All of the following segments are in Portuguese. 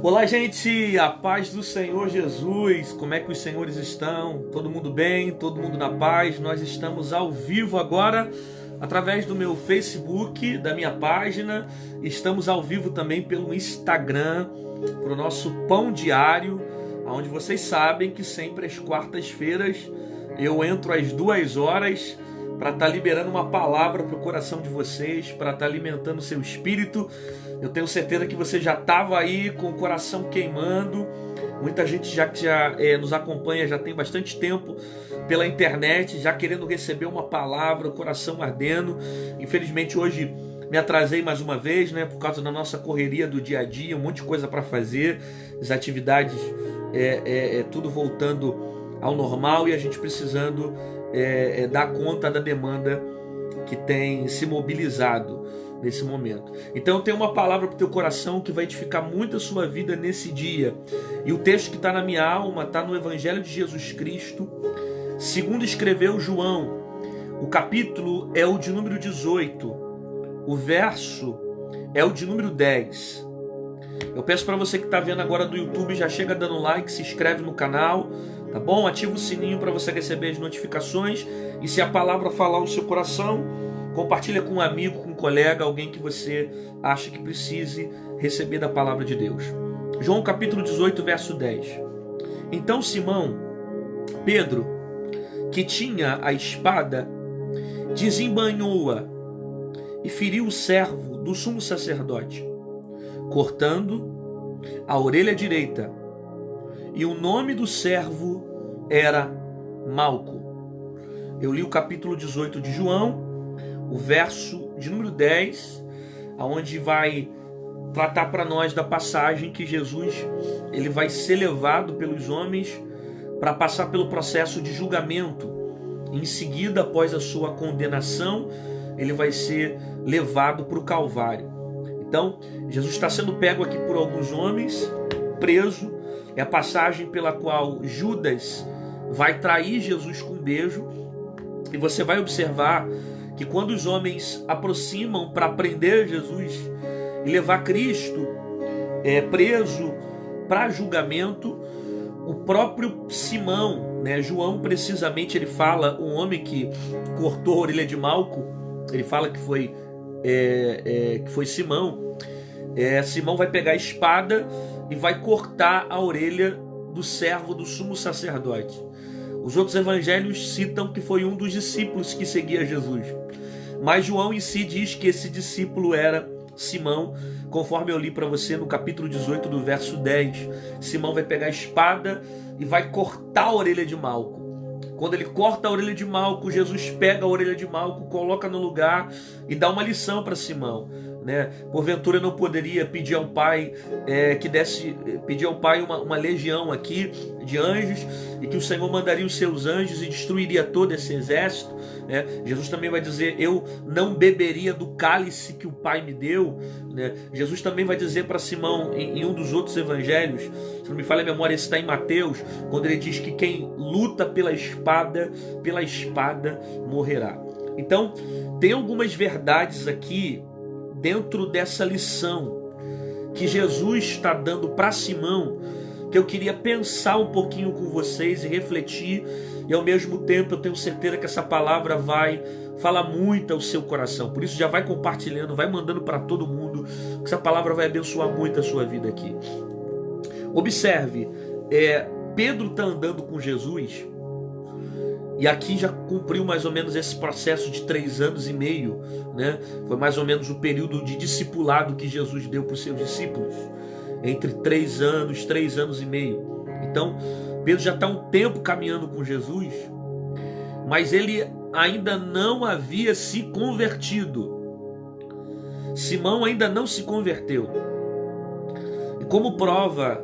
Olá, gente, a paz do Senhor Jesus. Como é que os senhores estão? Todo mundo bem? Todo mundo na paz? Nós estamos ao vivo agora através do meu Facebook, da minha página. Estamos ao vivo também pelo Instagram, para o nosso Pão Diário, onde vocês sabem que sempre às quartas-feiras eu entro às 2 horas para estar liberando uma palavra para o coração de vocês, para estar alimentando o seu espírito. Eu tenho certeza que você já estava aí com o coração queimando. Muita gente já nos acompanha, já tem bastante tempo pela internet, já querendo receber uma palavra, o coração ardendo. Infelizmente hoje me atrasei mais uma vez, né, por causa da nossa correria do dia a dia, um monte de coisa para fazer, as atividades tudo voltando ao normal e a gente precisando dar conta da demanda que tem se mobilizado nesse momento. Então eu tenho uma palavra para o teu coração que vai edificar muito a sua vida nesse dia. E o texto que está na minha alma está no Evangelho de Jesus Cristo, segundo escreveu João. O capítulo é o de número 18, o verso é o de número 10. Eu peço para você que está vendo agora do YouTube, já chega dando like, se inscreve no canal, tá bom? Ativa o sininho para você receber as notificações. E se a palavra falar no seu coração, compartilha com um amigo, com um colega, alguém que você acha que precise receber da palavra de Deus. João capítulo 18, verso 10. Então Simão, Pedro, que tinha a espada, desembainhou-a e feriu o servo do sumo sacerdote, cortando a orelha direita. E o nome do servo era Malco. Eu li o capítulo 18 de João, o verso de número 10, aonde vai tratar para nós da passagem que Jesus ele vai ser levado pelos homens para passar pelo processo de julgamento. Em seguida, após a sua condenação, ele vai ser levado para o Calvário. Então, Jesus está sendo pego aqui por alguns homens, preso. É a passagem pela qual Judas vai trair Jesus com um beijo. E você vai observar que quando os homens aproximam para prender Jesus e levar Cristo preso para julgamento, o próprio Simão, né, João precisamente, ele fala, um homem que cortou a orelha de Malco, ele fala que foi Simão. Simão vai pegar a espada e vai cortar a orelha do servo do sumo sacerdote. Os outros evangelhos citam que foi um dos discípulos que seguia Jesus. Mas João em si diz que esse discípulo era Simão, conforme eu li para você no capítulo 18 do verso 10. Simão vai pegar a espada e vai cortar a orelha de Malco. Quando ele corta a orelha de Malco, Jesus pega a orelha de Malco, coloca no lugar e dá uma lição para Simão, né? Porventura não poderia pedir ao Pai pedir ao Pai uma legião aqui de anjos, e que o Senhor mandaria os seus anjos e destruiria todo esse exército, né? Jesus também vai dizer: eu não beberia do cálice que o Pai me deu, né? Jesus também vai dizer para Simão em um dos outros evangelhos, se não me falha a memória, esse está em Mateus, quando ele diz que quem luta pela espada morrerá. Então tem algumas verdades aqui dentro dessa lição que Jesus está dando para Simão, que eu queria pensar um pouquinho com vocês e refletir, e ao mesmo tempo eu tenho certeza que essa palavra vai falar muito ao seu coração. Por isso já vai compartilhando, vai mandando para todo mundo, que essa palavra vai abençoar muito a sua vida aqui. Observe, Pedro está andando com Jesus, e aqui já cumpriu mais ou menos esse processo de 3 anos e meio, né? Foi mais ou menos o período de discipulado que Jesus deu para os seus discípulos, entre 3 anos e meio. Então Pedro já está um tempo caminhando com Jesus, mas ele ainda não havia se convertido. Simão ainda não se converteu, e como prova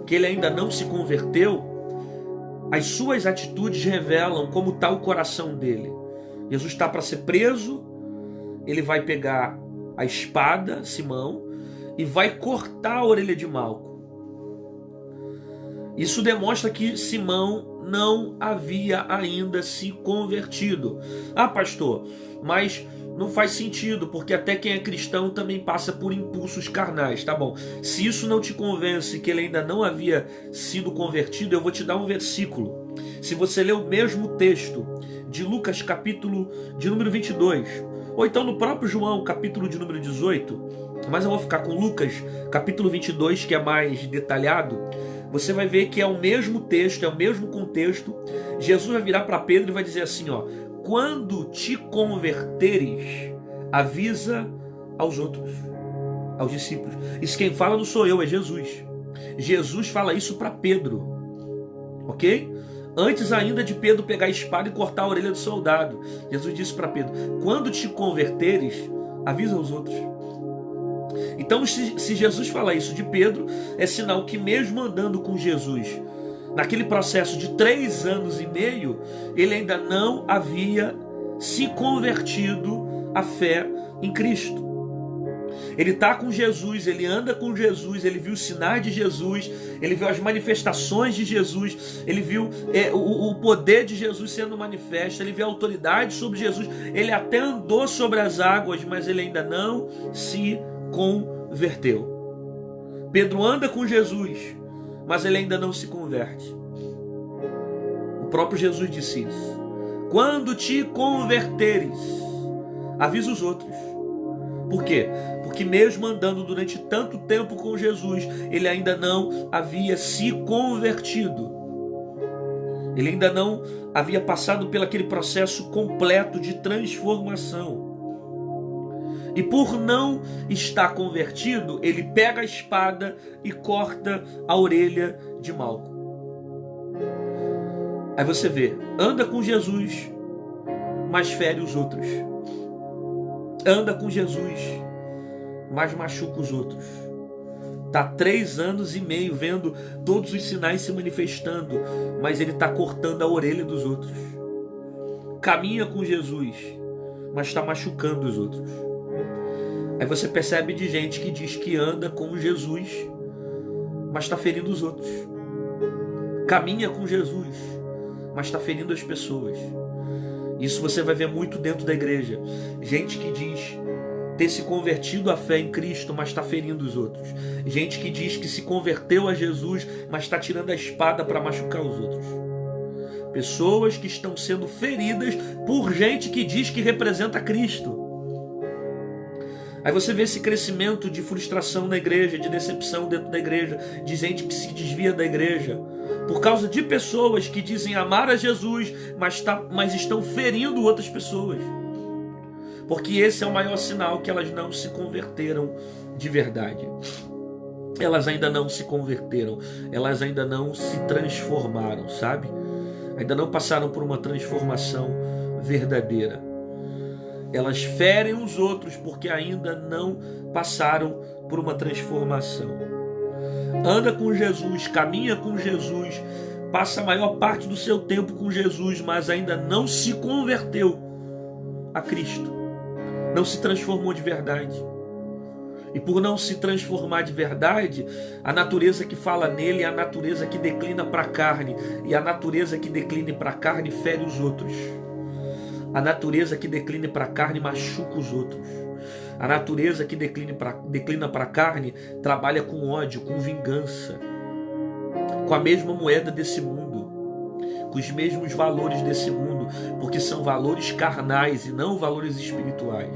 que ele ainda não se converteu, as suas atitudes revelam como está o coração dele. Jesus está para ser preso, ele vai pegar a espada, Simão, e vai cortar a orelha de Malco. Isso demonstra que Simão não havia ainda se convertido. Ah, pastor, mas não faz sentido, porque até quem é cristão também passa por impulsos carnais, tá bom? Se isso não te convence que ele ainda não havia sido convertido, eu vou te dar um versículo. Se você ler o mesmo texto de Lucas, capítulo de número 22, ou então no próprio João, capítulo de número 18, mas eu vou ficar com Lucas, capítulo 22, que é mais detalhado, você vai ver que é o mesmo texto, é o mesmo contexto. Jesus vai virar para Pedro e vai dizer assim, ó: quando te converteres, avisa aos outros, aos discípulos. Isso quem fala não sou eu, é Jesus. Jesus fala isso para Pedro, ok? Antes ainda de Pedro pegar a espada e cortar a orelha do soldado, Jesus disse para Pedro: quando te converteres, avisa aos outros. Então, se Jesus fala isso de Pedro, é sinal que mesmo andando com Jesus, naquele processo de 3 anos e meio, ele ainda não havia se convertido à fé em Cristo. Ele está com Jesus, ele anda com Jesus, ele viu os sinais de Jesus, ele viu as manifestações de Jesus, ele viu o poder de Jesus sendo manifesto, ele viu a autoridade sobre Jesus, ele até andou sobre as águas, mas ele ainda não se converteu. Pedro anda com Jesus, mas ele ainda não se converte. O próprio Jesus disse isso: quando te converteres, avisa os outros. Por quê? Porque mesmo andando durante tanto tempo com Jesus, ele ainda não havia se convertido. Ele ainda não havia passado pelo aquele processo completo de transformação. E por não estar convertido, ele pega a espada e corta a orelha de Malco. Aí você vê, anda com Jesus, mas fere os outros. Anda com Jesus, mas machuca os outros. Está 3 anos e meio vendo todos os sinais se manifestando, mas ele está cortando a orelha dos outros. Caminha com Jesus, mas está machucando os outros. Aí você percebe de gente que diz que anda com Jesus, mas está ferindo os outros. Caminha com Jesus, mas está ferindo as pessoas. Isso você vai ver muito dentro da igreja. Gente que diz ter se convertido à fé em Cristo, mas está ferindo os outros. Gente que diz que se converteu a Jesus, mas está tirando a espada para machucar os outros. Pessoas que estão sendo feridas por gente que diz que representa Cristo. Aí você vê esse crescimento de frustração na igreja, de decepção dentro da igreja, de gente que se desvia da igreja, por causa de pessoas que dizem amar a Jesus, mas estão ferindo outras pessoas. Porque esse é o maior sinal que elas não se converteram de verdade. Elas ainda não se converteram, elas ainda não se transformaram, sabe? Ainda não passaram por uma transformação verdadeira. Elas ferem os outros porque ainda não passaram por uma transformação. Anda com Jesus, caminha com Jesus, passa a maior parte do seu tempo com Jesus, mas ainda não se converteu a Cristo. Não se transformou de verdade. E por não se transformar de verdade, a natureza que fala nele é a natureza que declina para a carne. E a natureza que declina para a carne fere os outros. A natureza que declina para a carne machuca os outros. A natureza que declina para a carne trabalha com ódio, com vingança, com a mesma moeda desse mundo, com os mesmos valores desse mundo, porque são valores carnais e não valores espirituais.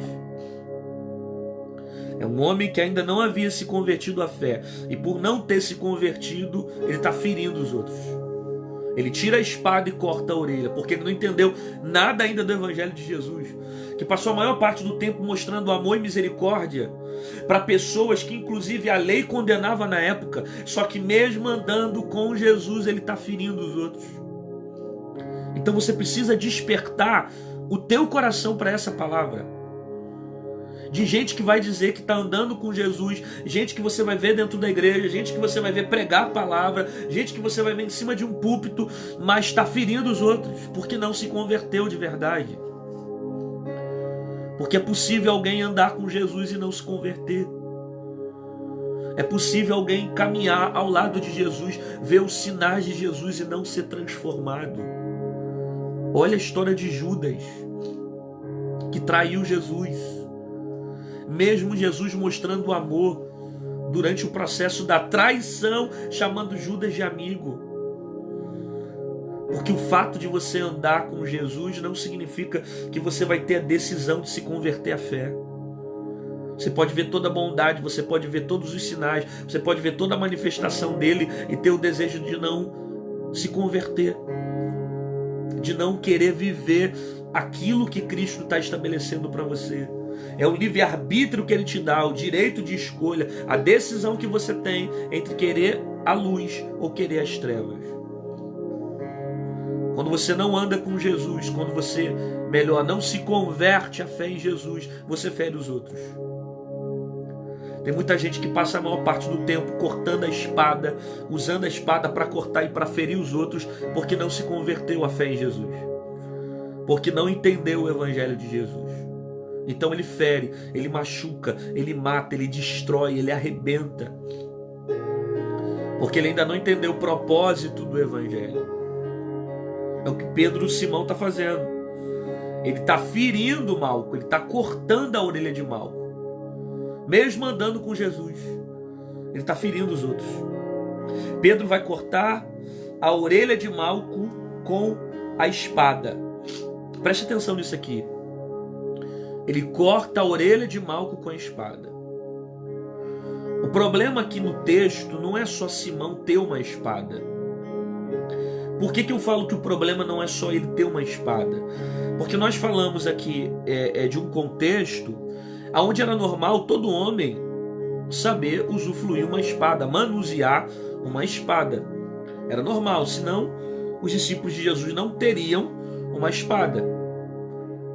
É um homem que ainda não havia se convertido à fé, e por não ter se convertido, ele está ferindo os outros. Ele tira a espada e corta a orelha, porque ele não entendeu nada ainda do Evangelho de Jesus, que passou a maior parte do tempo mostrando amor e misericórdia para pessoas que inclusive a lei condenava na época, só que mesmo andando com Jesus, ele está ferindo os outros. Então você precisa despertar o teu coração para essa palavra. De gente que vai dizer que está andando com Jesus, gente que você vai ver dentro da igreja, gente que você vai ver pregar a palavra, gente que você vai ver em cima de um púlpito, mas está ferindo os outros, porque não se converteu de verdade. Porque é possível alguém andar com Jesus e não se converter. É possível alguém caminhar ao lado de Jesus, ver os sinais de Jesus e não ser transformado. Olha a história de Judas, que que traiu Jesus. Mesmo Jesus mostrando amor durante o processo da traição, chamando Judas de amigo. Porque o fato de você andar com Jesus não significa que você vai ter a decisão de se converter à fé. Você pode ver toda a bondade, você pode ver todos os sinais, você pode ver toda a manifestação dele e ter o desejo de não se converter, de não querer viver aquilo que Cristo está estabelecendo para você. É o livre-arbítrio que ele te dá, o direito de escolha, a decisão que você tem entre querer a luz ou querer as trevas. Quando você não anda com Jesus, quando você, melhor, não se converte à fé em Jesus, você fere os outros. Tem muita gente que passa a maior parte do tempo cortando a espada, usando a espada para cortar e para ferir os outros, porque não se converteu à fé em Jesus, porque não entendeu o evangelho de Jesus. Então ele fere, ele machuca, ele mata, ele destrói, ele arrebenta, porque ele ainda não entendeu o propósito do evangelho. É o que Pedro Simão está fazendo. Ele está ferindo Malco, ele está cortando a orelha de Malco. Mesmo andando com Jesus, ele está ferindo os outros. Pedro vai cortar a orelha de Malco com a espada. Preste atenção nisso aqui. Ele corta a orelha de Malco com a espada. O problema aqui no texto não é só Simão ter uma espada. Por que eu falo que o problema não é só ele ter uma espada? Porque nós falamos aqui de um contexto onde era normal todo homem saber usufruir uma espada, manusear uma espada. Era normal, senão os discípulos de Jesus não teriam uma espada.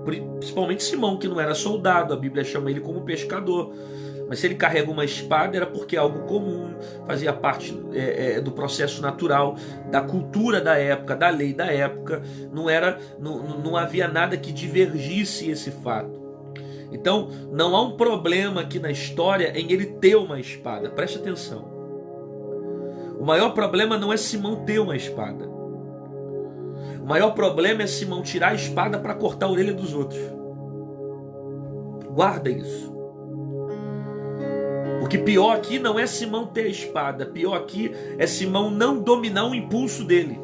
Principalmente Simão, que não era soldado, a Bíblia chama ele como pescador. Mas se ele carrega uma espada era porque é algo comum, fazia parte do processo natural, da cultura da época, da lei da época. Não havia nada que divergisse esse fato. Então não há um problema aqui na história em ele ter uma espada. Preste atenção. O maior problema não é Simão ter uma espada. O maior problema é Simão tirar a espada para cortar a orelha dos outros. Guarda isso. Porque pior aqui não é Simão ter a espada. Pior aqui é Simão não dominar o impulso dele.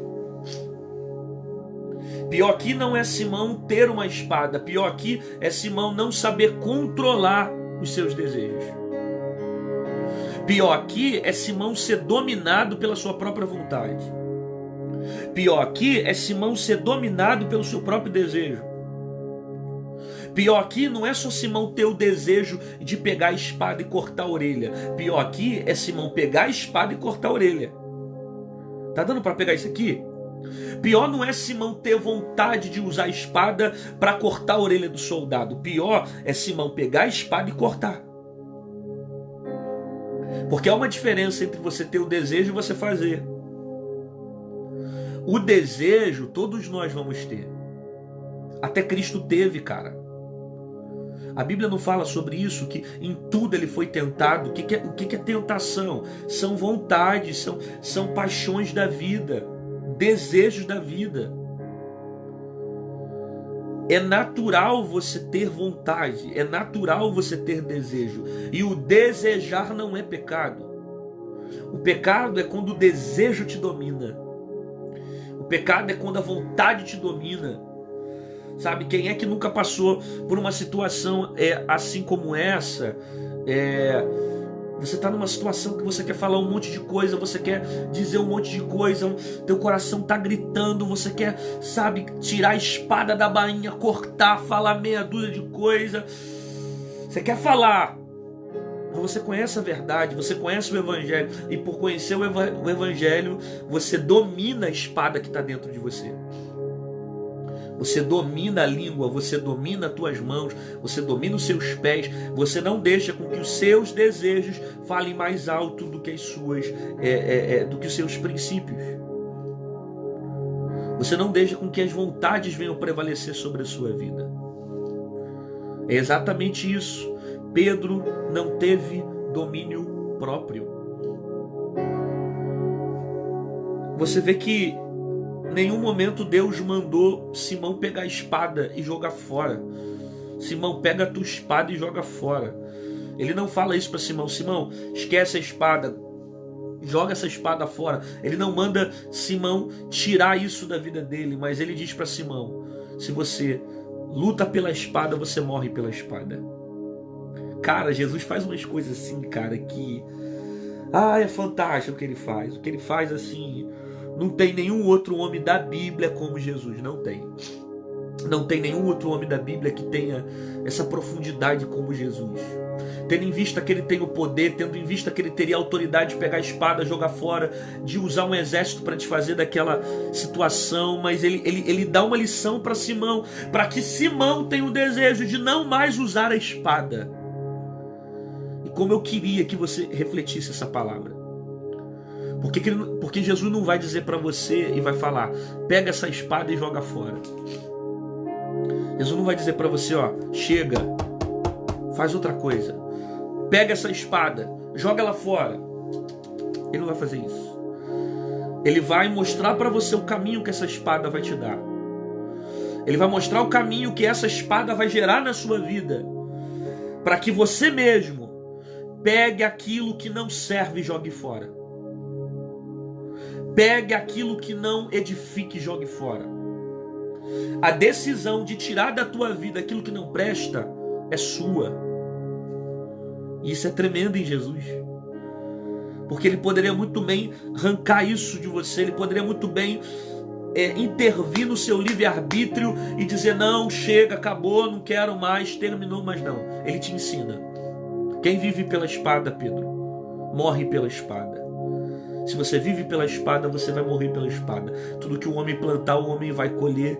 Pior aqui não é Simão ter uma espada. Pior aqui é Simão não saber controlar os seus desejos. Pior aqui é Simão ser dominado pela sua própria vontade. Pior aqui é Simão ser dominado pelo seu próprio desejo. Pior aqui não é só Simão ter o desejo de pegar a espada e cortar a orelha. Pior aqui é Simão pegar a espada e cortar a orelha. Tá dando para pegar isso aqui? Pior não é Simão ter vontade de usar a espada para cortar a orelha do soldado. Pior é Simão pegar a espada e cortar. Porque há uma diferença entre você ter o desejo e você fazer. O desejo todos nós vamos ter. Até Cristo teve, cara. A Bíblia não fala sobre isso, que em tudo ele foi tentado. O que é tentação? São vontades, são paixões da vida, desejos da vida. É natural você ter vontade, é natural você ter desejo. E o desejar não é pecado. O pecado é quando o desejo te domina. O pecado é quando a vontade te domina. Sabe, quem é que nunca passou por uma situação assim como essa? Você está numa situação que você quer falar um monte de coisa, você quer dizer um monte de coisa, teu coração está gritando, você quer, sabe, tirar a espada da bainha, cortar, falar meia dúzia de coisa. Você quer falar, mas você conhece a verdade, você conhece o Evangelho, e por conhecer o Evangelho, você domina a espada que está dentro de você. Você domina a língua, você domina as tuas mãos, você domina os seus pés, você não deixa com que os seus desejos falem mais alto do que do que os seus princípios. Você não deixa com que as vontades venham prevalecer sobre a sua vida. É exatamente isso. Pedro não teve domínio próprio. Você vê que em nenhum momento Deus mandou Simão pegar a espada e jogar fora. Simão, pega a tua espada e joga fora. Ele não fala isso para Simão. Simão, esquece a espada, joga essa espada fora. Ele não manda Simão tirar isso da vida dele, mas ele diz para Simão: se você luta pela espada, você morre pela espada. Cara, Jesus faz umas coisas assim, cara, que... é fantástico o que ele faz. O que ele faz, assim, não tem nenhum outro homem da Bíblia como Jesus. Não tem. Não tem nenhum outro homem da Bíblia que tenha essa profundidade como Jesus. Tendo em vista que ele tem o poder, tendo em vista que ele teria a autoridade de pegar a espada, jogar fora, de usar um exército para desfazer daquela situação, mas ele dá uma lição para Simão, para que Simão tenha o desejo de não mais usar a espada. E como eu queria que você refletisse essa palavra. Porque Jesus não vai dizer para você e vai falar: pega essa espada e joga fora. Jesus não vai dizer para você: chega, faz outra coisa, pega essa espada, joga ela fora. Ele não vai fazer isso. Ele vai mostrar para você o caminho que essa espada vai te dar. Ele vai mostrar o caminho que essa espada vai gerar na sua vida, para que você mesmo pegue aquilo que não serve e jogue fora. Pegue aquilo que não edifique e jogue fora. A decisão de tirar da tua vida aquilo que não presta é sua. E isso é tremendo em Jesus. Porque ele poderia muito bem arrancar isso de você. Ele poderia muito bem intervir no seu livre-arbítrio e dizer: não, chega, acabou, não quero mais, terminou. Mas não, ele te ensina. Quem vive pela espada, Pedro, morre pela espada. Se você vive pela espada, você vai morrer pela espada. Tudo que o homem plantar, o homem vai colher.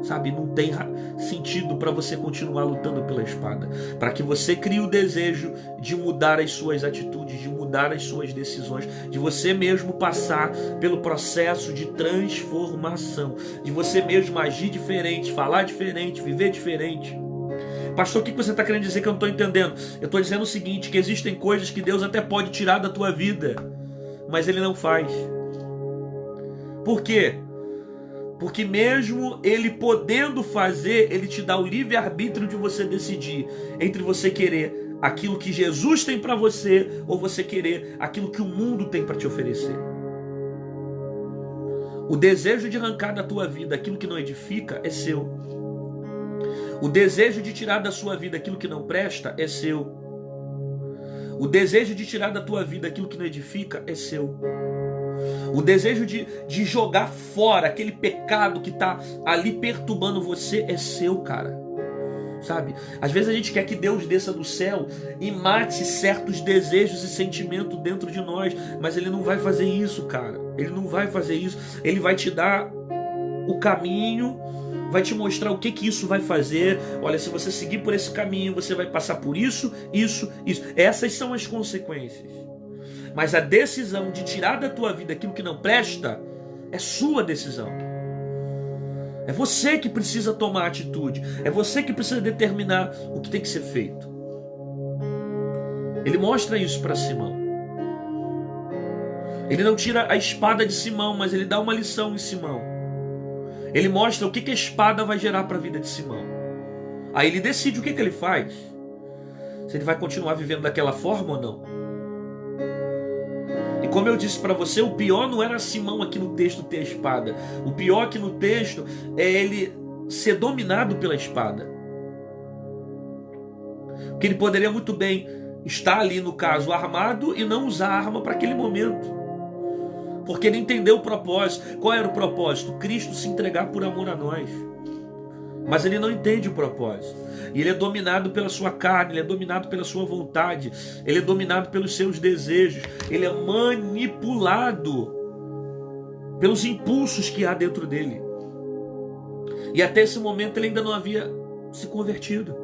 Sabe, não tem sentido para você continuar lutando pela espada. Para que você crie o desejo de mudar as suas atitudes, de mudar as suas decisões, de você mesmo passar pelo processo de transformação, de você mesmo agir diferente, falar diferente, viver diferente. Pastor, o que você está querendo dizer que eu não estou entendendo? Eu estou dizendo o seguinte, que existem coisas que Deus até pode tirar da tua vida, mas Ele não faz. Por quê? Porque mesmo Ele podendo fazer, Ele te dá o livre-arbítrio de você decidir entre você querer aquilo que Jesus tem para você ou você querer aquilo que o mundo tem para te oferecer. O desejo de arrancar da tua vida aquilo que não edifica é seu. O desejo de tirar da sua vida aquilo que não presta é seu. O desejo de tirar da tua vida aquilo que não edifica é seu. O desejo de jogar fora aquele pecado que está ali perturbando você é seu, cara. Sabe? Às vezes a gente quer que Deus desça do céu e mate certos desejos e sentimentos dentro de nós, mas Ele não vai fazer isso, cara. Ele não vai fazer isso. Ele vai te dar o caminho, vai te mostrar o que isso vai fazer. Olha, se você seguir por esse caminho, você vai passar por isso, isso, isso. Essas são as consequências. Mas a decisão de tirar da tua vida aquilo que não presta é sua decisão. É você que precisa tomar atitude. É você que precisa determinar o que tem que ser feito. Ele mostra isso para Simão. Ele não tira a espada de Simão, mas ele dá uma lição em Simão. Ele mostra o que a espada vai gerar para a vida de Simão. Aí ele decide o que ele faz. Se ele vai continuar vivendo daquela forma ou não. E como eu disse para você, o pior não era Simão aqui no texto ter a espada. O pior aqui no texto é ele ser dominado pela espada. Porque ele poderia muito bem estar ali, no caso, armado e não usar a arma para aquele momento. Porque ele entendeu o propósito. Qual era o propósito? Cristo se entregar por amor a nós. Mas ele não entende o propósito. E ele é dominado pela sua carne, ele é dominado pela sua vontade, ele é dominado pelos seus desejos, ele é manipulado pelos impulsos que há dentro dele. E até esse momento ele ainda não havia se convertido.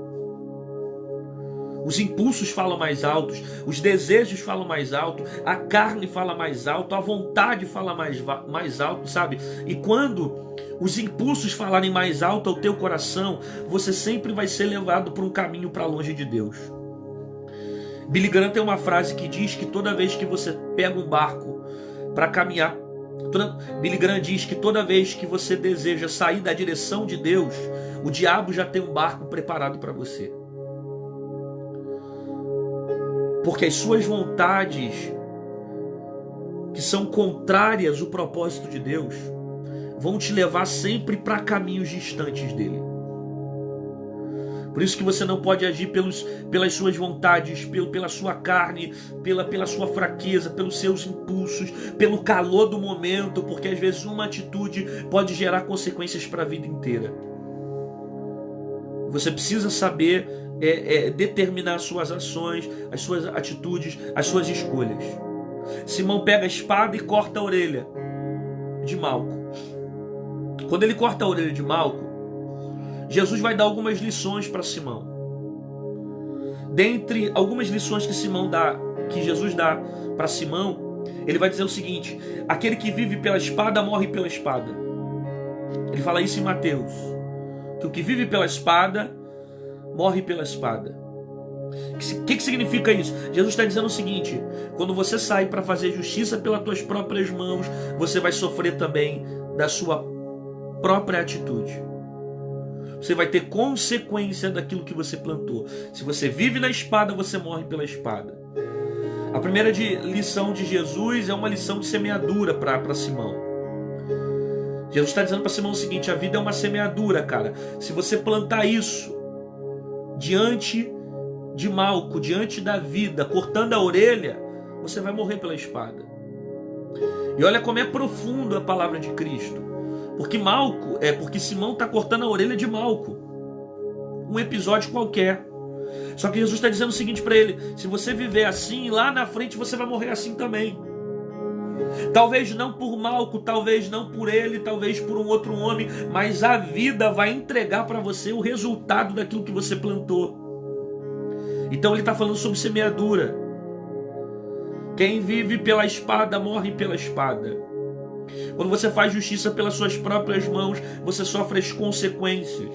Os impulsos falam mais altos, os desejos falam mais alto, a carne fala mais alto, a vontade fala mais alto, sabe? E quando os impulsos falarem mais alto ao teu coração, você sempre vai ser levado por um caminho para longe de Deus. Billy Graham tem uma frase que diz que toda vez que você pega um barco para caminhar Billy Graham diz que toda vez que você deseja sair da direção de Deus, o diabo já tem um barco preparado para você. Porque as suas vontades, que são contrárias ao propósito de Deus, vão te levar sempre para caminhos distantes dele. Por isso que você não pode agir pelas suas vontades, pela sua carne, pela sua fraqueza, pelos seus impulsos, pelo calor do momento, porque às vezes uma atitude pode gerar consequências para a vida inteira. Você precisa saber determinar as suas ações, as suas atitudes, as suas escolhas. Simão pega a espada e corta a orelha de Malco. Quando ele corta a orelha de Malco, Jesus vai dar algumas lições para Simão. Dentre algumas lições que Jesus dá para Simão, ele vai dizer o seguinte: aquele que vive pela espada morre pela espada. Ele fala isso em Mateus, que o que vive pela espada morre pela espada. O que significa isso? Jesus está dizendo o seguinte: quando você sai para fazer justiça pelas tuas próprias mãos, você vai sofrer também da sua própria atitude. Você vai ter consequência daquilo que você plantou. Se você vive na espada, você morre pela espada. A primeira lição de Jesus é uma lição de semeadura para Simão. Jesus está dizendo para Simão o seguinte: a vida é uma semeadura, cara. Se você plantar isso diante de Malco, diante da vida, cortando a orelha, você vai morrer pela espada. E olha como é profundo a palavra de Cristo. Porque Simão está cortando a orelha de Malco. Um episódio qualquer. Só que Jesus está dizendo o seguinte para ele: se você viver assim, lá na frente você vai morrer assim também. Talvez não por Malco, talvez não por ele, talvez por um outro homem, mas a vida vai entregar para você o resultado daquilo que você plantou. Então ele está falando sobre semeadura. Quem vive pela espada morre pela espada. Quando você faz justiça pelas suas próprias mãos, você sofre as consequências.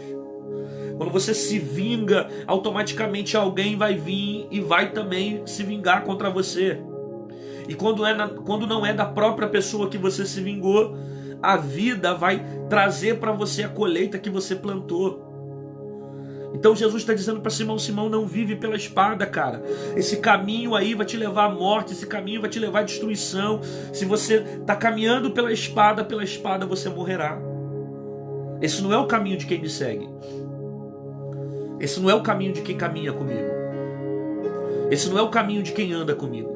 Quando você se vinga, automaticamente alguém vai vir e vai também se vingar contra você. E quando não é da própria pessoa que você se vingou, a vida vai trazer para você a colheita que você plantou. Então Jesus está dizendo para Simão: Simão, não vive pela espada, cara. Esse caminho aí vai te levar à morte, esse caminho vai te levar à destruição. Se você está caminhando pela espada você morrerá. Esse não é o caminho de quem me segue. Esse não é o caminho de quem caminha comigo. Esse não é o caminho de quem anda comigo.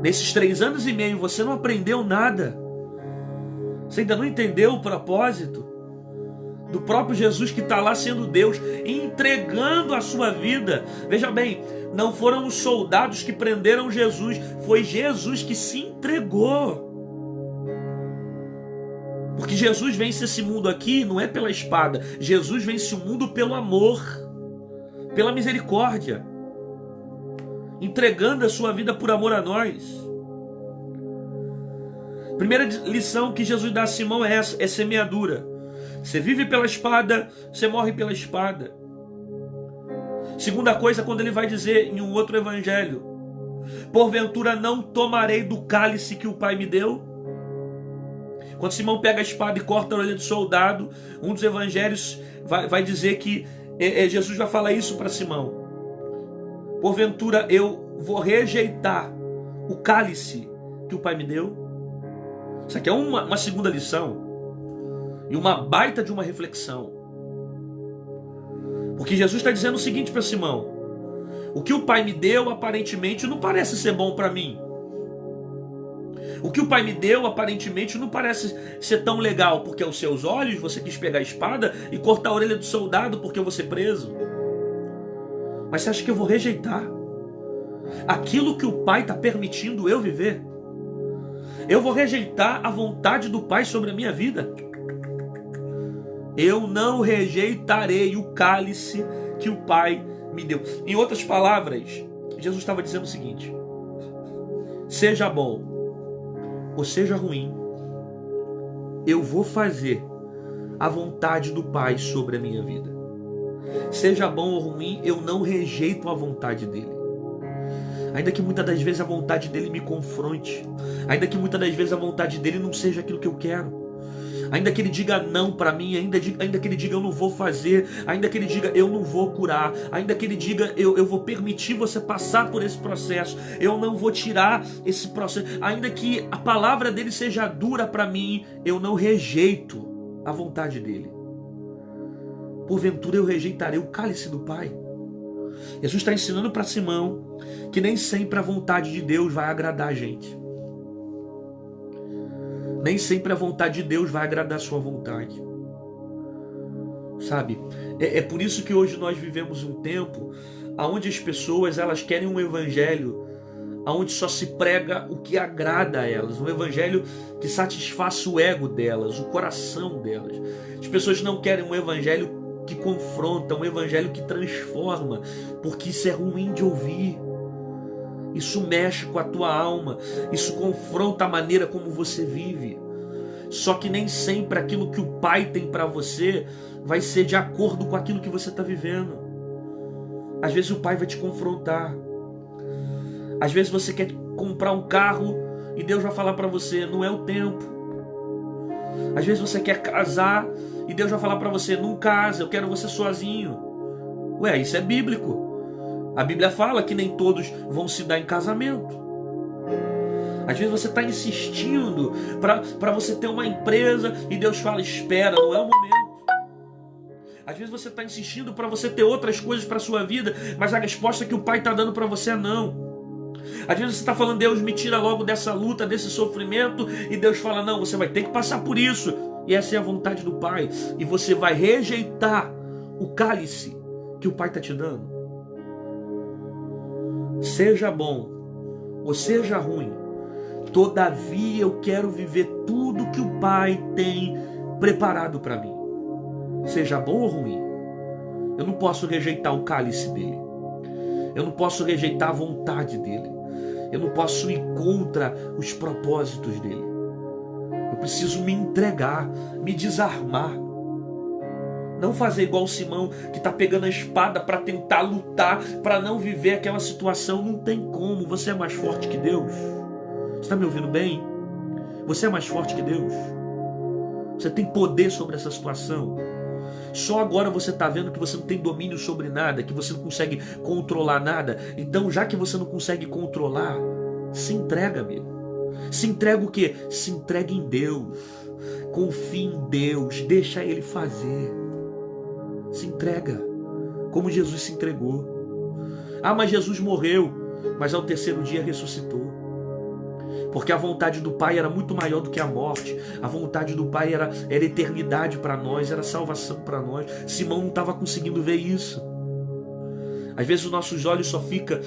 Nesses 3 anos e meio você não aprendeu nada. Você ainda não entendeu o propósito do próprio Jesus que está lá sendo Deus, entregando a sua vida. Veja bem, não foram os soldados que prenderam Jesus, foi Jesus que se entregou. Porque Jesus vence esse mundo aqui não é pela espada, Jesus vence o mundo pelo amor, pela misericórdia, entregando a sua vida por amor a nós. Primeira lição que Jesus dá a Simão é essa: é semeadura. Você vive pela espada, você morre pela espada. Segunda coisa, quando ele vai dizer em um outro evangelho: porventura não tomarei do cálice que o Pai me deu? Quando Simão pega a espada e corta a orelha do soldado, um dos evangelhos vai dizer que Jesus vai falar isso para Simão: porventura eu vou rejeitar o cálice que o Pai me deu? Isso aqui é uma segunda lição. E uma baita de uma reflexão. Porque Jesus está dizendo o seguinte para Simão: o que o Pai me deu aparentemente não parece ser bom para mim. O que o Pai me deu aparentemente não parece ser tão legal, porque aos seus olhos você quis pegar a espada e cortar a orelha do soldado porque eu vou ser preso. Mas você acha que eu vou rejeitar aquilo que o Pai está permitindo eu viver? Eu vou rejeitar a vontade do Pai sobre a minha vida? Eu não rejeitarei o cálice que o Pai me deu. Em outras palavras, Jesus estava dizendo o seguinte: seja bom ou seja ruim, eu vou fazer a vontade do Pai sobre a minha vida. Seja bom ou ruim, eu não rejeito a vontade dele. Ainda que muitas das vezes a vontade dele me confronte. Ainda que muitas das vezes a vontade dele não seja aquilo que eu quero. Ainda que ele diga não para mim, ainda que ele diga eu não vou fazer, ainda que ele diga eu não vou curar, ainda que ele diga eu vou permitir você passar por esse processo, eu não vou tirar esse processo, ainda que a palavra dele seja dura para mim, eu não rejeito a vontade dele. Porventura eu rejeitarei o cálice do Pai. Jesus está ensinando para Simão que nem sempre a vontade de Deus vai agradar a gente. Nem sempre a vontade de Deus vai agradar a sua vontade. Sabe? É por isso que hoje nós vivemos um tempo onde as pessoas elas querem um evangelho onde só se prega o que agrada a elas. Um evangelho que satisfaça o ego delas, o coração delas. As pessoas não querem um evangelho que confronta, um evangelho que transforma, porque isso é ruim de ouvir. Isso mexe com a tua alma, isso confronta a maneira como você vive. Só que nem sempre aquilo que o Pai tem para você vai ser de acordo com aquilo que você está vivendo. Às vezes o Pai vai te confrontar. Às vezes você quer comprar um carro e Deus vai falar para você, não é o tempo. Às vezes você quer casar e Deus vai falar para você, não casa, eu quero você sozinho. Ué, isso é bíblico. A Bíblia fala que nem todos vão se dar em casamento. Às vezes você está insistindo para você ter uma empresa e Deus fala, espera, não é o momento. Às vezes você está insistindo para você ter outras coisas para a sua vida, mas a resposta que o Pai está dando para você é não. Às vezes você está falando, Deus me tira logo dessa luta, desse sofrimento, e Deus fala, não, você vai ter que passar por isso. E essa é a vontade do Pai. E você vai rejeitar o cálice que o Pai está te dando. Seja bom ou seja ruim, todavia eu quero viver tudo que o Pai tem preparado para mim. Seja bom ou ruim, eu não posso rejeitar o cálice dele. Eu não posso rejeitar a vontade dele. Eu não posso ir contra os propósitos dele. Eu preciso me entregar, me desarmar. Não fazer igual o Simão, que está pegando a espada para tentar lutar, para não viver aquela situação. Não tem como. Você é mais forte que Deus. Você está me ouvindo bem? Você é mais forte que Deus. Você tem poder sobre essa situação. Só agora você está vendo que você não tem domínio sobre nada, que você não consegue controlar nada. Então, já que você não consegue controlar, se entrega, amigo. Se entrega o quê? Se entrega em Deus. Confie em Deus. Deixa Ele fazer. Se entrega, como Jesus se entregou. Ah, mas Jesus morreu, mas ao terceiro dia ressuscitou. Porque a vontade do Pai era muito maior do que a morte. A vontade do Pai era eternidade para nós, era salvação para nós. Simão não estava conseguindo ver isso. Às vezes os nossos olhos só ficam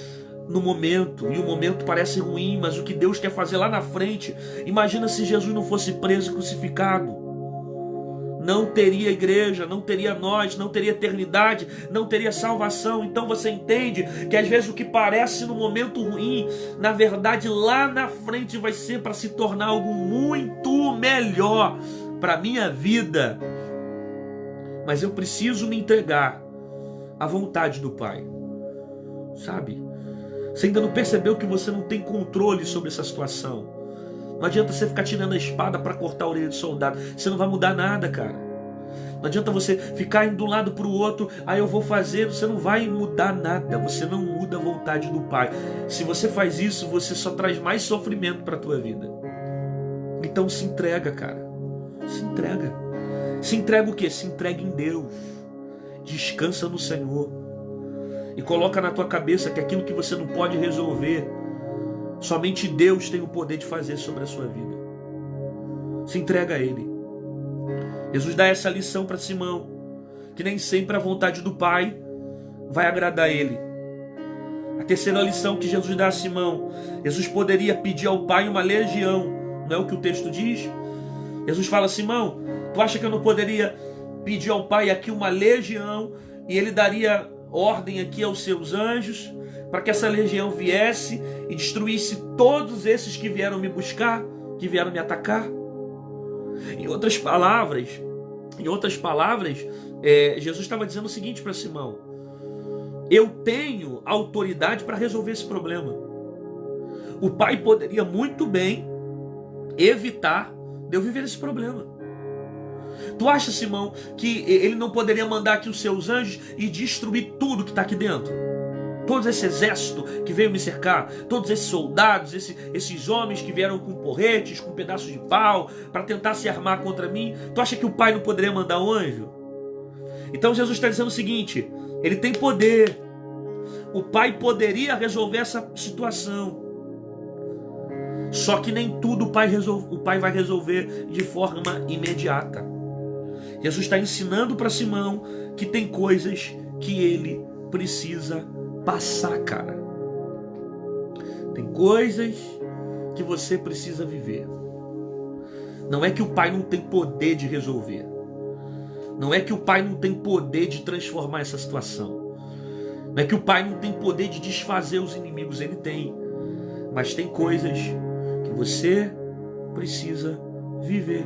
no momento, e o momento parece ruim, mas o que Deus quer fazer lá na frente. Imagina se Jesus não fosse preso e crucificado. Não teria igreja, não teria nós, não teria eternidade, não teria salvação. Então você entende que às vezes o que parece no momento ruim, na verdade lá na frente vai ser para se tornar algo muito melhor para a minha vida. Mas eu preciso me entregar à vontade do Pai. Sabe? Você ainda não percebeu que você não tem controle sobre essa situação. Não adianta você ficar tirando a espada para cortar a orelha do soldado. Você não vai mudar nada, cara. Não adianta você ficar indo de um lado para o outro. Aí eu vou fazer. Você não vai mudar nada. Você não muda a vontade do Pai. Se você faz isso, você só traz mais sofrimento para a tua vida. Então se entrega, cara. Se entrega. Se entrega o quê? Se entrega em Deus. Descansa no Senhor. E coloca na tua cabeça que aquilo que você não pode resolver, somente Deus tem o poder de fazer sobre a sua vida. Se entrega a Ele. Jesus dá essa lição para Simão, que nem sempre a vontade do Pai vai agradar a Ele. A terceira lição que Jesus dá a Simão, Jesus poderia pedir ao Pai uma legião, não é o que o texto diz? Jesus fala, Simão, tu acha que eu não poderia pedir ao Pai aqui uma legião e Ele daria ordem aqui aos seus anjos para que essa legião viesse e destruísse todos esses que vieram me buscar, que vieram me atacar? Em outras palavras, Jesus estava dizendo o seguinte para Simão: eu tenho autoridade para resolver esse problema. O pai poderia muito bem evitar de eu viver esse problema. Tu acha, Simão, que ele não poderia mandar aqui os seus anjos e destruir tudo que está aqui dentro? Todo esse exército que veio me cercar, todos esses soldados, esses homens que vieram com porretes, com pedaços de pau, para tentar se armar contra mim. Tu acha que o pai não poderia mandar um anjo? Então Jesus está dizendo o seguinte: ele tem poder. O pai poderia resolver essa situação. Só que nem tudo o pai vai resolver de forma imediata. Jesus está ensinando para Simão que tem coisas que ele precisa passar, cara. Tem coisas que você precisa viver. Não é que o pai não tem poder de resolver. Não é que o pai não tem poder de transformar essa situação. Não é que o pai não tem poder de desfazer os inimigos. Ele tem. Mas tem coisas que você precisa viver.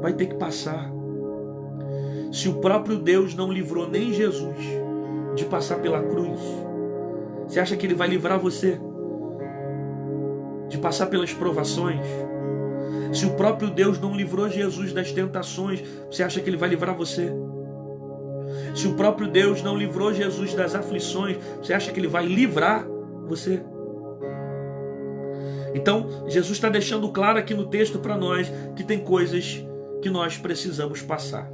Vai ter que passar. Se o próprio Deus não livrou nem Jesus de passar pela cruz, você acha que ele vai livrar você de passar pelas provações? Se o próprio Deus não livrou Jesus das tentações, você acha que ele vai livrar você? Se o próprio Deus não livrou Jesus das aflições, você acha que ele vai livrar você? Então, Jesus está deixando claro aqui no texto para nós que tem coisas que nós precisamos passar.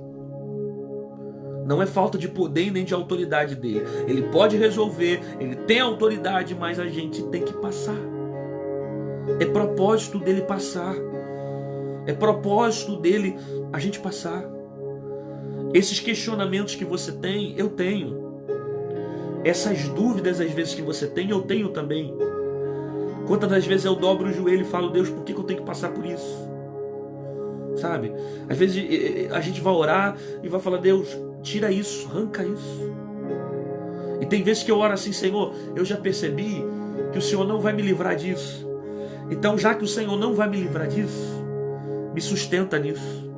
Não é falta de poder nem de autoridade dele. Ele pode resolver, ele tem autoridade, mas a gente tem que passar. É propósito dele passar. É propósito dele a gente passar. Esses questionamentos que você tem, eu tenho. Essas dúvidas às vezes que você tem, eu tenho também. Quantas das vezes eu dobro o joelho e falo: Deus, por que eu tenho que passar por isso? Sabe? Às vezes a gente vai orar e vai falar: Deus, tira isso, arranca isso. E tem vezes que eu oro assim: Senhor, eu já percebi que o Senhor não vai me livrar disso. Então, já que o Senhor não vai me livrar disso, me sustenta nisso.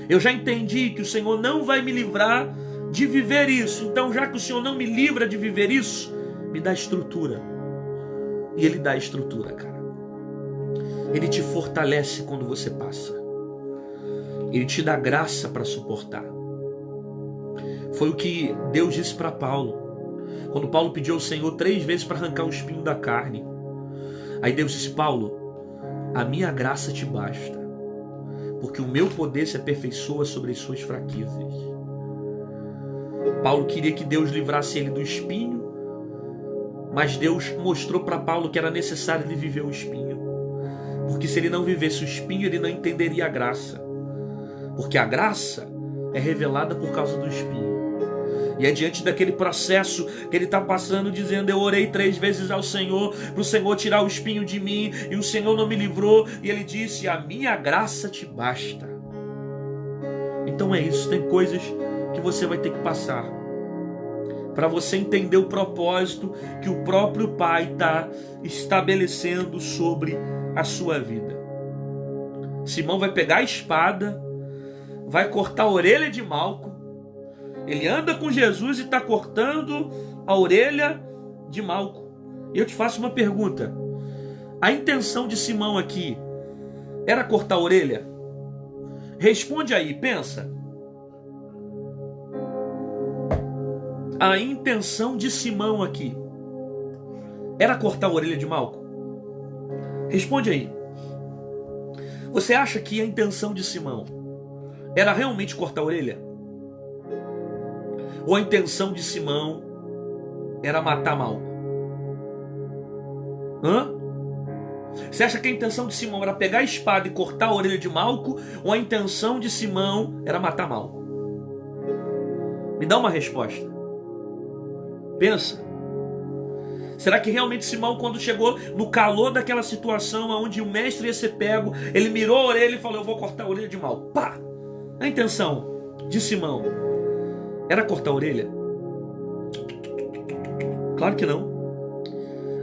Eu já entendi que o Senhor não vai me livrar de viver isso. Então, já que o Senhor não me livra de viver isso, me dá estrutura. E Ele dá estrutura, cara. Ele te fortalece quando você passa. Ele te dá graça para suportar. Foi o que Deus disse para Paulo. Quando Paulo pediu ao Senhor 3 vezes para arrancar o espinho da carne. Aí Deus disse: Paulo, a minha graça te basta, porque o meu poder se aperfeiçoa sobre as suas fraquezas. Paulo queria que Deus livrasse ele do espinho, mas Deus mostrou para Paulo que era necessário ele viver o espinho. Porque se ele não vivesse o espinho, ele não entenderia a graça. Porque a graça é revelada por causa do espinho. E é diante daquele processo que ele está passando, dizendo: eu orei 3 vezes ao Senhor, para o Senhor tirar o espinho de mim, e o Senhor não me livrou. E ele disse: a minha graça te basta. Então é isso, tem coisas que você vai ter que passar, para você entender o propósito que o próprio Pai está estabelecendo sobre a sua vida. Simão vai pegar a espada, vai cortar a orelha de Malco. Ele anda com Jesus e está cortando a orelha de Malco. E eu te faço uma pergunta: a intenção de Simão aqui era cortar a orelha? Responde aí, pensa. A intenção de Simão aqui era cortar a orelha de Malco? Responde aí. Você acha que a intenção de Simão era realmente cortar a orelha? Ou a intenção de Simão era matar Malco? Você acha que a intenção de Simão era pegar a espada e cortar a orelha de Malco? Ou a intenção de Simão era matar Malco? Me dá uma resposta. Pensa. Será que realmente Simão, quando chegou no calor daquela situação onde o mestre ia ser pego, ele mirou a orelha e falou: eu vou cortar a orelha de Malco? Pá! A intenção de Simão era cortar a orelha? Claro que não.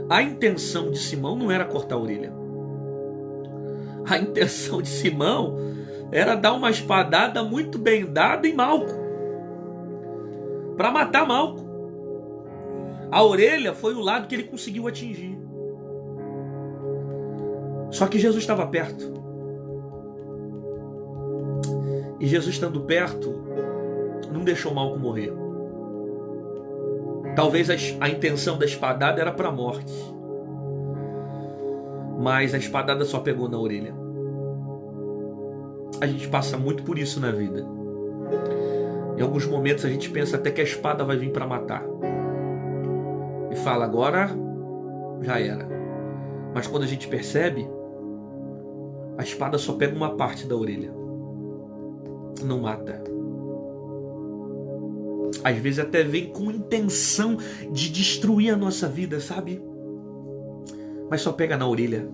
A intenção de Simão não era cortar a orelha. A intenção de Simão era dar uma espadada muito bem dada em Malco, para matar Malco. A orelha foi o lado que ele conseguiu atingir. Só que Jesus estava perto. E Jesus estando perto, não deixou Malco morrer. Talvez a intenção da espadada era para a morte. Mas a espadada só pegou na orelha. A gente passa muito por isso na vida. Em alguns momentos a gente pensa até que a espada vai vir para matar. E fala, agora já era. Mas quando a gente percebe, a espada só pega uma parte da orelha. Não mata. Às vezes até vem com intenção de destruir a nossa vida, sabe? Mas só pega na orelha.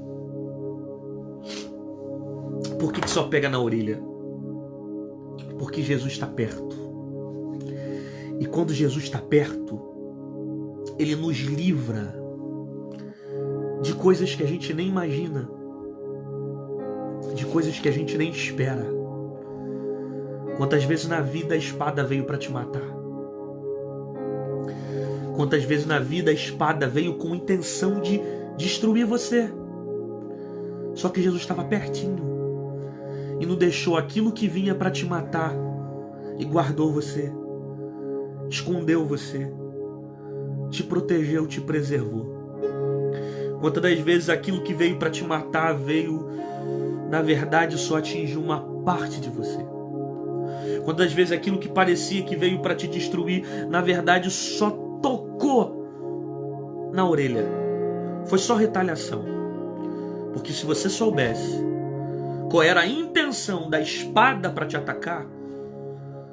Por que só pega na orelha? Porque Jesus está perto. E quando Jesus está perto, Ele nos livra de coisas que a gente nem imagina, de coisas que a gente nem espera. Quantas vezes na vida a espada veio para te matar? Quantas vezes na vida a espada veio com intenção de destruir você? Só que Jesus estava pertinho e não deixou aquilo que vinha para te matar e guardou você, escondeu você, te protegeu, te preservou. Quantas das vezes aquilo que veio para te matar veio, na verdade, só atingiu uma parte de você? Quantas vezes aquilo que parecia que veio para te destruir, na verdade, só tocou na orelha? Foi só retaliação. Porque se você soubesse qual era a intenção da espada para te atacar,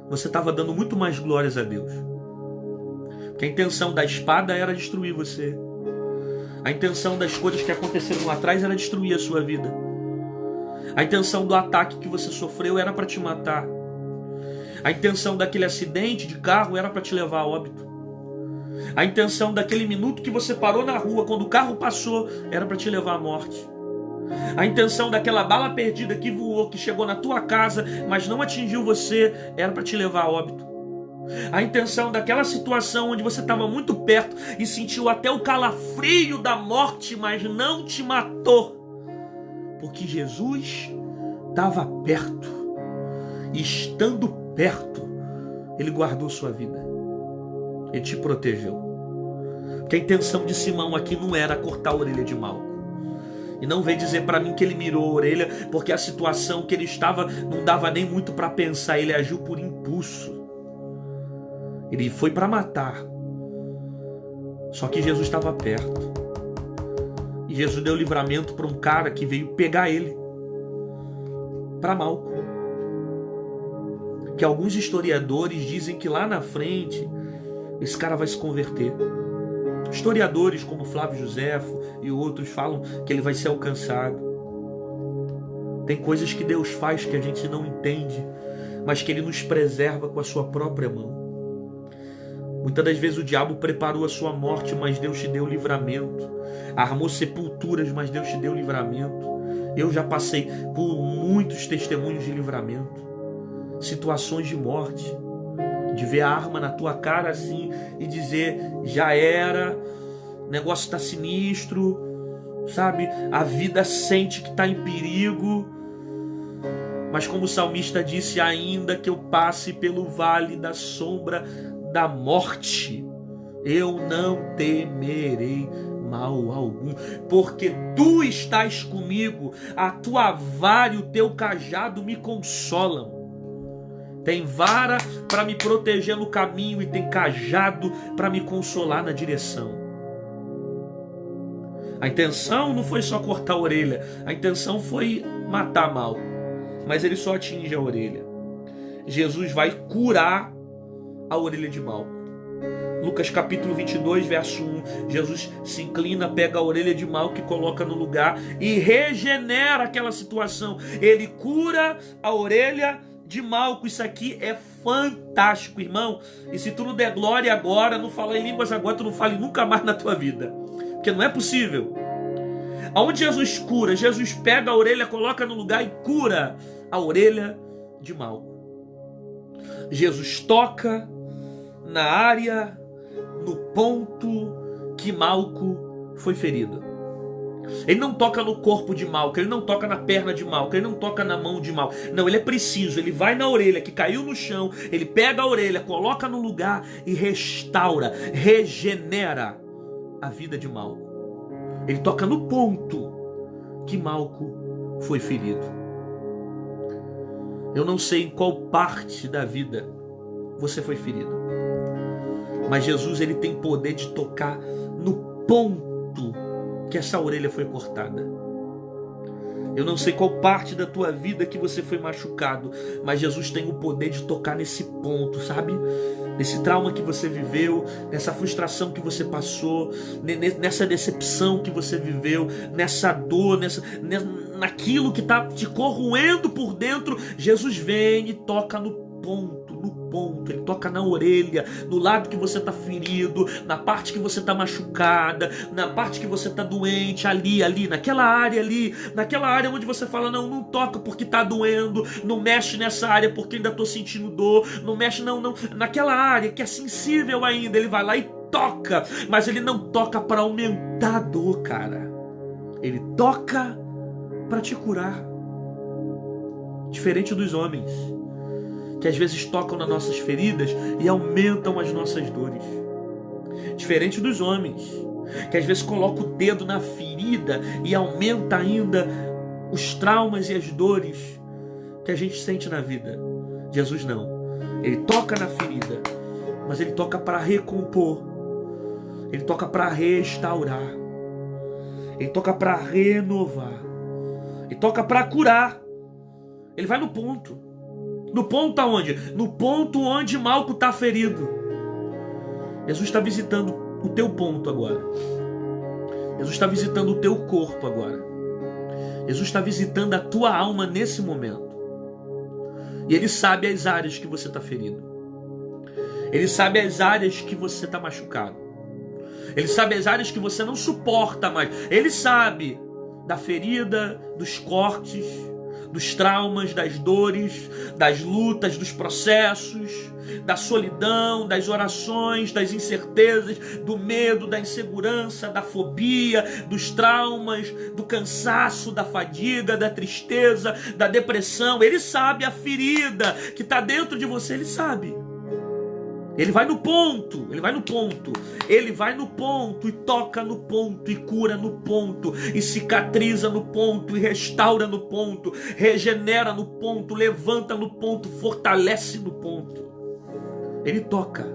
você estava dando muito mais glórias a Deus. Porque a intenção da espada era destruir você. A intenção das coisas que aconteceram lá atrás era destruir a sua vida. A intenção do ataque que você sofreu era para te matar. A intenção daquele acidente de carro era para te levar a óbito. A intenção daquele minuto que você parou na rua quando o carro passou era para te levar à morte. A intenção daquela bala perdida que voou, que chegou na tua casa, mas não atingiu você, era para te levar a óbito. A intenção daquela situação onde você estava muito perto e sentiu até o calafrio da morte, mas não te matou. Porque Jesus estava perto. E estando perto, Ele guardou sua vida. Ele te protegeu. Porque a intenção de Simão aqui não era cortar a orelha de Malco. E não vem dizer para mim que ele mirou a orelha, porque a situação que ele estava não dava nem muito para pensar. Ele agiu por impulso. Ele foi para matar. Só que Jesus estava perto. E Jesus deu livramento para um cara que veio pegar ele. Para Malco. Que alguns historiadores dizem que lá na frente esse cara vai se converter. Historiadores como Flávio Joséfo e outros falam que ele vai ser alcançado. Tem coisas que Deus faz que a gente não entende, mas que Ele nos preserva com a sua própria mão. Muitas das vezes o diabo preparou a sua morte, mas Deus te deu livramento. Armou sepulturas, mas Deus te deu livramento. Eu já passei por muitos testemunhos de livramento. Situações de morte. De ver a arma na tua cara assim e dizer, já era, o negócio está sinistro, sabe? A vida sente que está em perigo. Mas como o salmista disse, ainda que eu passe pelo vale da sombra da morte, eu não temerei mal algum, porque tu estás comigo, a tua vara e o teu cajado me consolam. Tem vara para me proteger no caminho e tem cajado para me consolar na direção. A intenção não foi só cortar a orelha, a intenção foi matar Malco, mas ele só atinge a orelha. Jesus vai curar a orelha de Malco. Lucas capítulo 22, verso 1, Jesus se inclina, pega a orelha de Malco e coloca no lugar e regenera aquela situação. Ele cura a orelha de Malco. Isso aqui é fantástico, irmão. E se tu não der glória agora, não falar em línguas agora, tu não fale nunca mais na tua vida. Porque não é possível. Aonde Jesus cura, Jesus pega a orelha, coloca no lugar e cura a orelha de Malco. Jesus toca na área, no ponto que Malco foi ferido. Ele não toca no corpo de Malco, ele não toca na perna de Malco, ele não toca na mão de Malco. Não, ele é preciso, ele vai na orelha que caiu no chão, ele pega a orelha, coloca no lugar e restaura, regenera a vida de Malco. Ele toca no ponto que Malco foi ferido. Eu não sei em qual parte da vida você foi ferido, mas Jesus, ele tem poder de tocar no ponto que essa orelha foi cortada. Eu não sei qual parte da tua vida que você foi machucado, mas Jesus tem o poder de tocar nesse ponto, sabe? Nesse trauma que você viveu, nessa frustração que você passou, nessa decepção que você viveu, nessa dor, naquilo que está te corroendo por dentro. Jesus vem e toca no ponto. Ele toca na orelha, no lado que você está ferido, na parte que você está machucada, na parte que você está doente, ali, naquela área onde você fala, não toca porque está doendo, não mexe nessa área porque ainda estou sentindo dor, não mexe, não, naquela área que é sensível ainda, ele vai lá e toca, mas ele não toca para aumentar a dor, cara. Ele toca para te curar. Diferente dos homens, que às vezes tocam nas nossas feridas e aumentam as nossas dores. Diferente dos homens, que às vezes colocam o dedo na ferida e aumenta ainda os traumas e as dores que a gente sente na vida. Jesus não. Ele toca na ferida, mas ele toca para recompor. Ele toca para restaurar. Ele toca para renovar. Ele toca para curar. Ele vai no ponto. No ponto aonde? No ponto onde Malco está ferido. Jesus está visitando o teu ponto agora. Jesus está visitando o teu corpo agora. Jesus está visitando a tua alma nesse momento. E Ele sabe as áreas que você está ferido. Ele sabe as áreas que você está machucado. Ele sabe as áreas que você não suporta mais. Ele sabe da ferida, dos cortes, dos traumas, das dores, das lutas, dos processos, da solidão, das orações, das incertezas, do medo, da insegurança, da fobia, dos traumas, do cansaço, da fadiga, da tristeza, da depressão. Ele sabe a ferida que está dentro de você, ele sabe. Ele vai no ponto, ele vai no ponto e toca no ponto, e cura no ponto, e cicatriza no ponto, e restaura no ponto, regenera no ponto, levanta no ponto, fortalece no ponto. Ele toca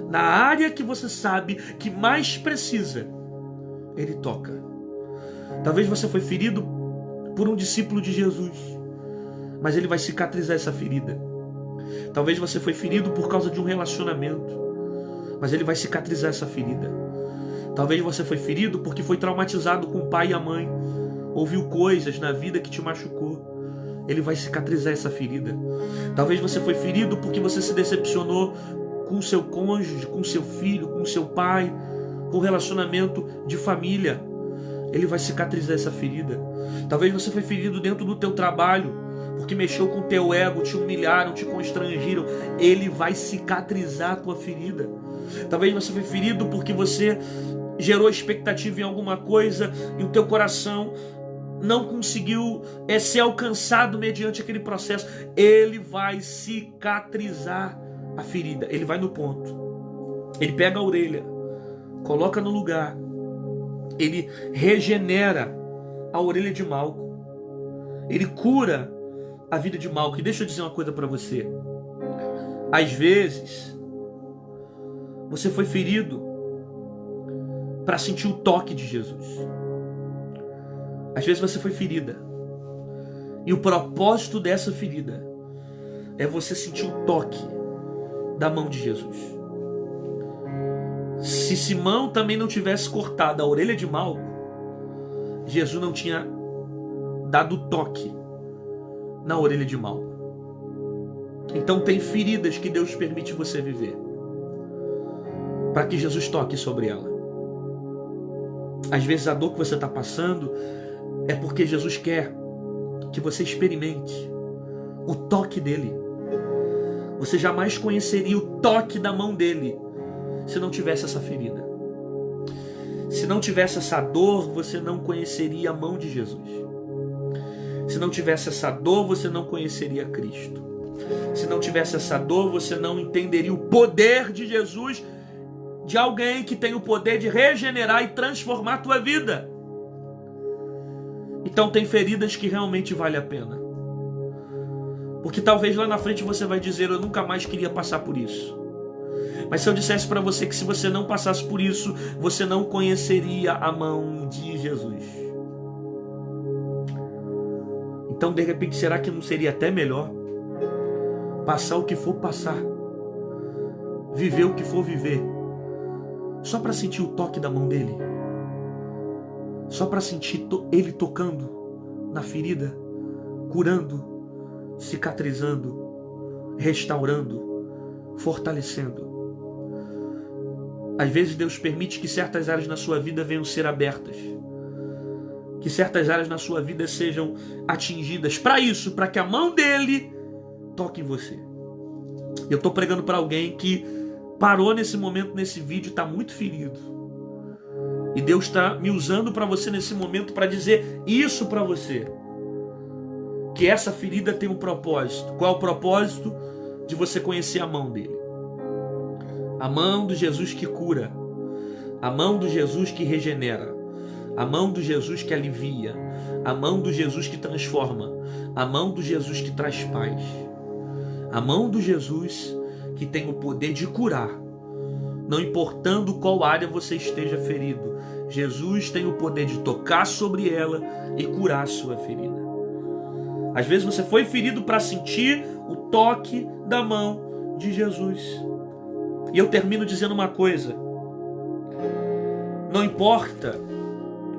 na área que você sabe que mais precisa. Ele toca. Talvez você foi ferido por um discípulo de Jesus, mas ele vai cicatrizar essa ferida. Talvez você foi ferido por causa de um relacionamento, mas ele vai cicatrizar essa ferida. Talvez você foi ferido porque foi traumatizado com o pai e a mãe, ouviu coisas na vida que te machucou. Ele vai cicatrizar essa ferida. Talvez você foi ferido porque você se decepcionou com o seu cônjuge, com o seu filho, com o seu pai, com o relacionamento de família. Ele vai cicatrizar essa ferida. Talvez você foi ferido dentro do teu trabalho, porque mexeu com o teu ego, te humilharam, te constrangiram. Ele vai cicatrizar a tua ferida. Talvez você foi ferido porque você gerou expectativa em alguma coisa e o teu coração não conseguiu ser alcançado mediante aquele processo. Ele vai cicatrizar a ferida. Ele vai no ponto. Ele pega a orelha, coloca no lugar. Ele regenera a orelha de Malco. Ele cura a vida de Malco. E deixa eu dizer uma coisa para você. Às vezes, você foi ferido para sentir o toque de Jesus. Às vezes você foi ferida. E o propósito dessa ferida é você sentir o toque da mão de Jesus. Se Simão também não tivesse cortado a orelha de Malco, Jesus não tinha dado toque na orelha de Malco. Então tem feridas que Deus permite você viver para que Jesus toque sobre ela. Às vezes a dor que você está passando é porque Jesus quer que você experimente o toque dele. Você jamais conheceria o toque da mão dele se não tivesse essa ferida. Se não tivesse essa dor, você não conheceria a mão de Jesus. Se não tivesse essa dor, você não conheceria Cristo. Se não tivesse essa dor, você não entenderia o poder de Jesus, de alguém que tem o poder de regenerar e transformar a tua vida. Então tem feridas que realmente vale a pena. Porque talvez lá na frente você vai dizer, eu nunca mais queria passar por isso. Mas se eu dissesse para você que se você não passasse por isso, você não conheceria a mão de Jesus. Então, de repente, será que não seria até melhor passar o que for passar, viver o que for viver, só para sentir o toque da mão dele? Só para sentir ele tocando na ferida, curando, cicatrizando, restaurando, fortalecendo. Às vezes Deus permite que certas áreas na sua vida venham ser abertas, que certas áreas na sua vida sejam atingidas. Para isso, para que a mão dele toque em você. Eu estou pregando para alguém que parou nesse momento, nesse vídeo, está muito ferido. E Deus está me usando para você nesse momento para dizer isso para você. Que essa ferida tem um propósito. Qual é o propósito? De você conhecer a mão dele. A mão do Jesus que cura. A mão do Jesus que regenera. A mão do Jesus que alivia. A mão do Jesus que transforma. A mão do Jesus que traz paz. A mão do Jesus que tem o poder de curar. Não importando qual área você esteja ferido. Jesus tem o poder de tocar sobre ela e curar a sua ferida. Às vezes você foi ferido para sentir o toque da mão de Jesus. E eu termino dizendo uma coisa. Não importa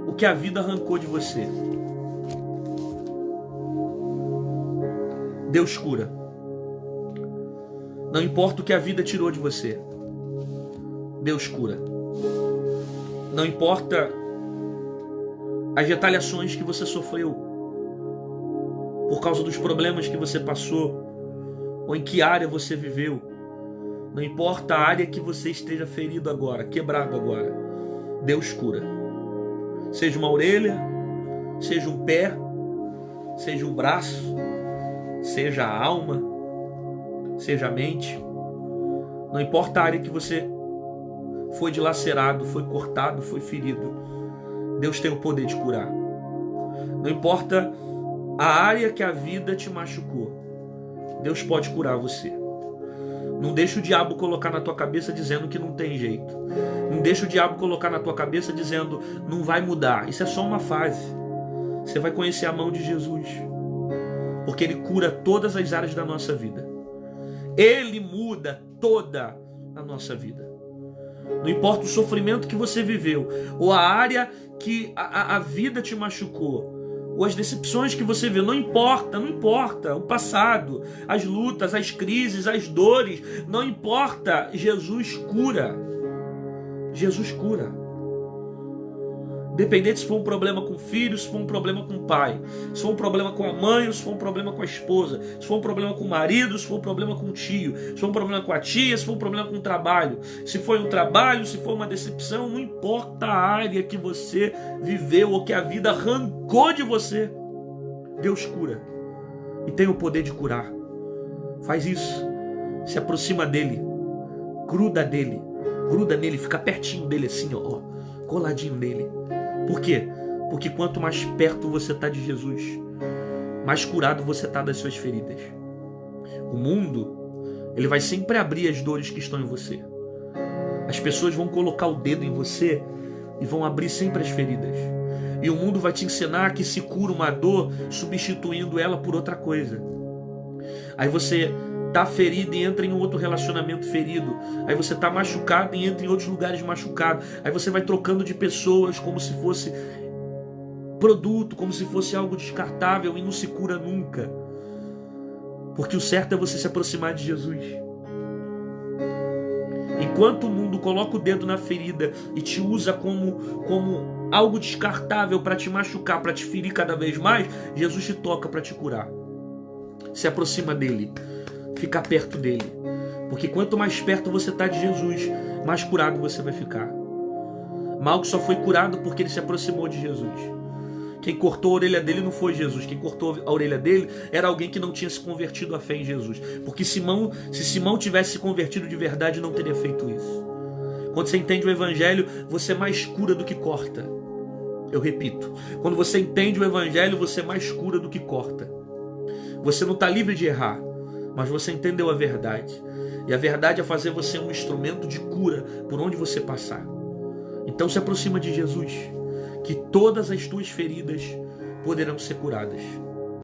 o que a vida arrancou de você. Deus cura. Não importa o que a vida tirou de você. Deus cura. Não importa as retaliações que você sofreu por causa dos problemas que você passou ou em que área você viveu. Não importa a área que você esteja ferido agora, quebrado agora. Deus cura. Seja uma orelha, seja um pé, seja um braço, seja a alma, seja a mente. Não importa a área que você foi dilacerado, foi cortado, foi ferido. Deus tem o poder de curar. Não importa a área que a vida te machucou. Deus pode curar você. Não deixa o diabo colocar na tua cabeça dizendo que não tem jeito. Não deixa o diabo colocar na tua cabeça dizendo não vai mudar. Isso é só uma fase. Você vai conhecer a mão de Jesus. Porque Ele cura todas as áreas da nossa vida. Ele muda toda a nossa vida. Não importa o sofrimento que você viveu, ou a área que a vida te machucou, ou as decepções que você viu, não importa o passado, as lutas, as crises, as dores, não importa, Jesus cura. Jesus cura. Independente se for um problema com o filho, se for um problema com o pai, se for um problema com a mãe, ou se for um problema com a esposa, se for um problema com o marido, se for um problema com o tio, se for um problema com a tia, se for um problema com o trabalho, se foi um trabalho, se for uma decepção, não importa a área que você viveu ou que a vida arrancou de você, Deus cura e tem o poder de curar. Faz isso, se aproxima dele, gruda nele, fica pertinho dele assim, ó, coladinho nele. Por quê? Porque quanto mais perto você está de Jesus, mais curado você está das suas feridas. O mundo, ele vai sempre abrir as dores que estão em você. As pessoas vão colocar o dedo em você e vão abrir sempre as feridas. E o mundo vai te ensinar que se cura uma dor substituindo ela por outra coisa. Aí você tá ferido e entra em um outro relacionamento ferido. Aí você tá machucado e entra em outros lugares machucado. Aí você vai trocando de pessoas como se fosse produto, como se fosse algo descartável e não se cura nunca. Porque o certo é você se aproximar de Jesus. Enquanto o mundo coloca o dedo na ferida e te usa como algo descartável para te machucar, para te ferir cada vez mais, Jesus te toca para te curar. Se aproxima dele. Ficar perto dele, porque quanto mais perto você está de Jesus, mais curado você vai ficar, Malco só foi curado porque ele se aproximou de Jesus. Quem cortou a orelha dele não foi Jesus. Quem cortou a orelha dele era alguém que não tinha se convertido à fé em Jesus. Porque se Simão tivesse se convertido de verdade, não teria feito isso. Quando você entende o evangelho, você mais cura do que corta. Eu repito, quando você entende o evangelho, você mais cura do que corta. Você não está livre de errar, mas você entendeu a verdade. E a verdade é fazer você um instrumento de cura por onde você passar. Então se aproxima de Jesus, que todas as tuas feridas poderão ser curadas.